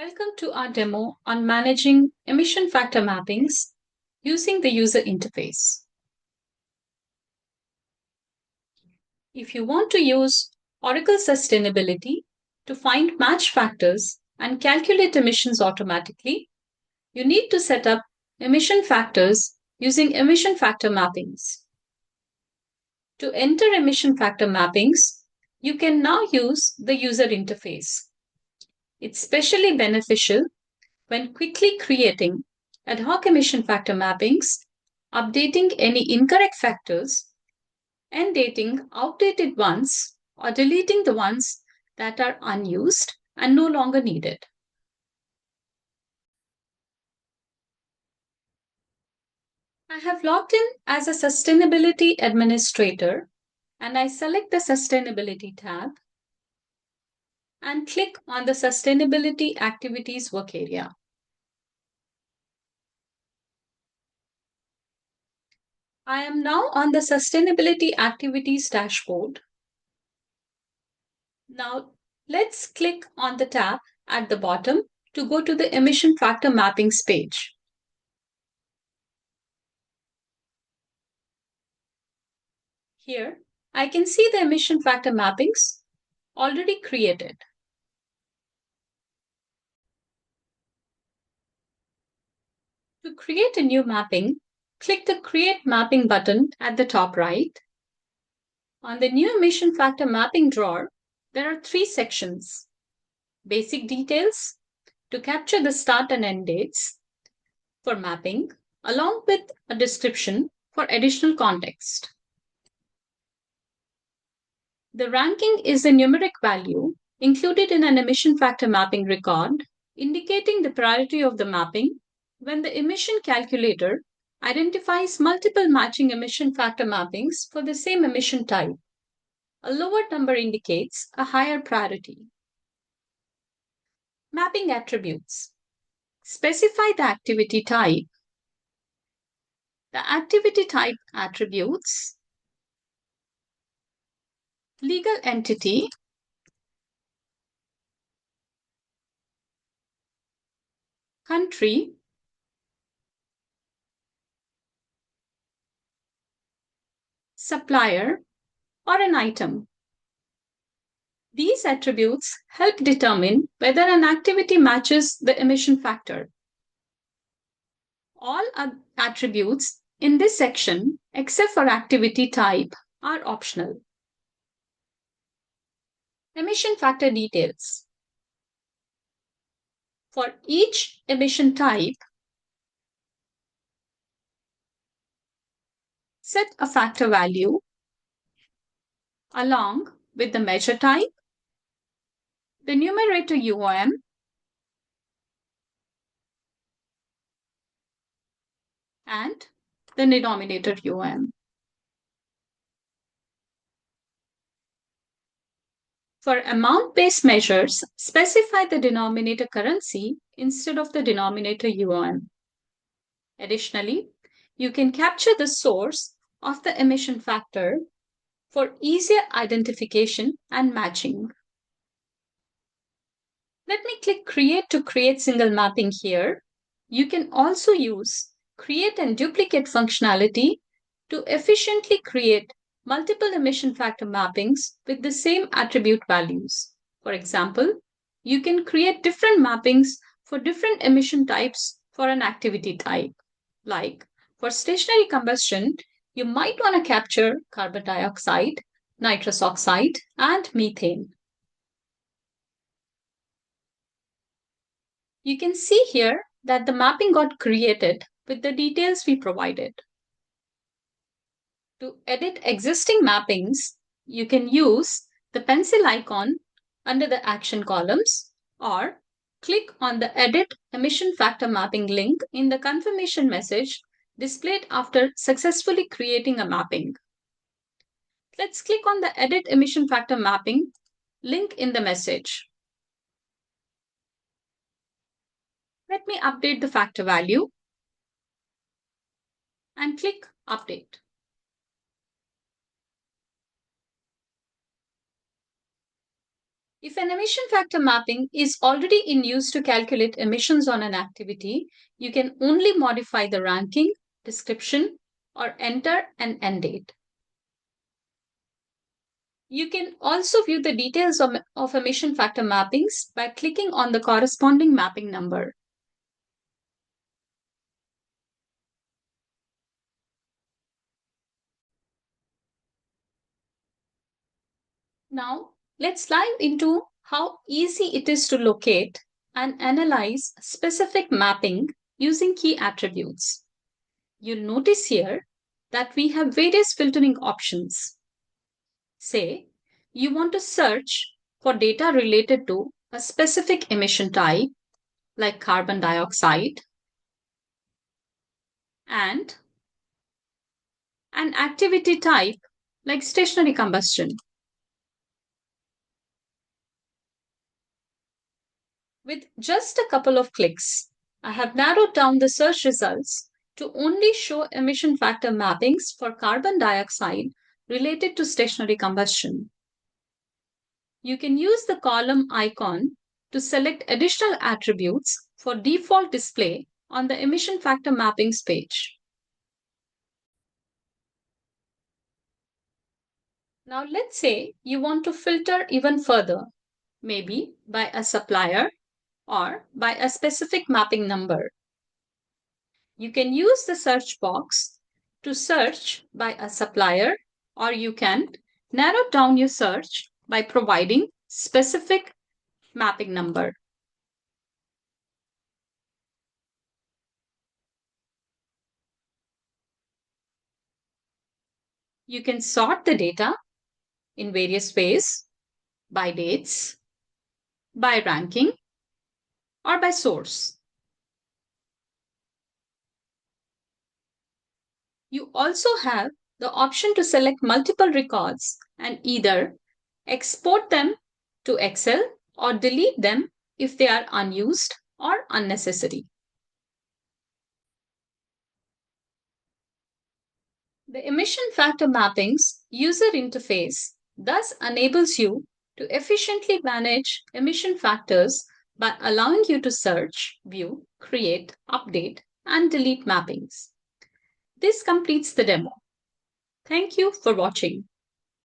Welcome to our demo on managing emission factor mappings using the user interface. If you want to use Oracle Sustainability to find match factors and calculate emissions automatically, you need to set up emission factors using emission factor mappings. To enter emission factor mappings, you can now use the user interface. It's especially beneficial when quickly creating ad hoc emission factor mappings, updating any incorrect factors, and dating outdated ones or deleting the ones that are unused and no longer needed. I have logged in as a Sustainability Administrator and I select the Sustainability tab and click on the Sustainability Activities work area. I am now on the Sustainability Activities dashboard. Now, let's click on the tab at the bottom to go to the emission factor mappings page. Here, I can see the emission factor mappings already created. To create a new mapping, click the Create Mapping button at the top right. On the new emission factor mapping drawer, there are three sections: Basic Details, to capture the start and end dates for mapping, along with a description for additional context. The ranking is a numeric value included in an emission factor mapping record, indicating the priority of the mapping when the emission calculator identifies multiple matching emission factor mappings for the same emission type. A lower number indicates a higher priority. Mapping attributes. Specify the activity type. The activity type attributes, legal entity, country, supplier, or an item. These attributes help determine whether an activity matches the emission factor. All attributes in this section, except for activity type, are optional. Emission factor details. For each emission type, set a factor value along with the measure type, the numerator UOM, and the denominator UOM. For amount-based measures, specify the denominator currency instead of the denominator UOM. Additionally, you can capture the source of the emission factor for easier identification and matching. Let me click Create to create single mapping here. You can also use Create and Duplicate functionality to efficiently create multiple emission factor mappings with the same attribute values. For example, you can create different mappings for different emission types for an activity type. Like for stationary combustion, you might want to capture carbon dioxide, nitrous oxide, and methane. You can see here that the mapping got created with the details we provided. To edit existing mappings, you can use the pencil icon under the action columns or click on the Edit Emission Factor Mapping link in the confirmation message displayed after successfully creating a mapping. Let's click on the Edit Emission Factor Mapping link in the message. Let me update the factor value and click Update. If an emission factor mapping is already in use to calculate emissions on an activity, you can only modify the ranking, description, or enter an end date. You can also view the details of emission factor mappings by clicking on the corresponding mapping number. Now, let's dive into how easy it is to locate and analyze specific mapping using key attributes. You'll notice here that we have various filtering options. Say, you want to search for data related to a specific emission type, like carbon dioxide, and an activity type, like stationary combustion. With just a couple of clicks, I have narrowed down the search results to only show emission factor mappings for carbon dioxide related to stationary combustion. You can use the column icon to select additional attributes for default display on the emission factor mappings page. Now let's say you want to filter even further, maybe by a supplier or by a specific mapping number. You can use the search box to search by a supplier, or you can narrow down your search by providing specific mapping number. You can sort the data in various ways, by dates, by ranking, or by source. You also have the option to select multiple records and either export them to Excel or delete them if they are unused or unnecessary. The emission factor mappings user interface thus enables you to efficiently manage emission factors by allowing you to search, view, create, update, and delete mappings. This completes the demo. Thank you for watching.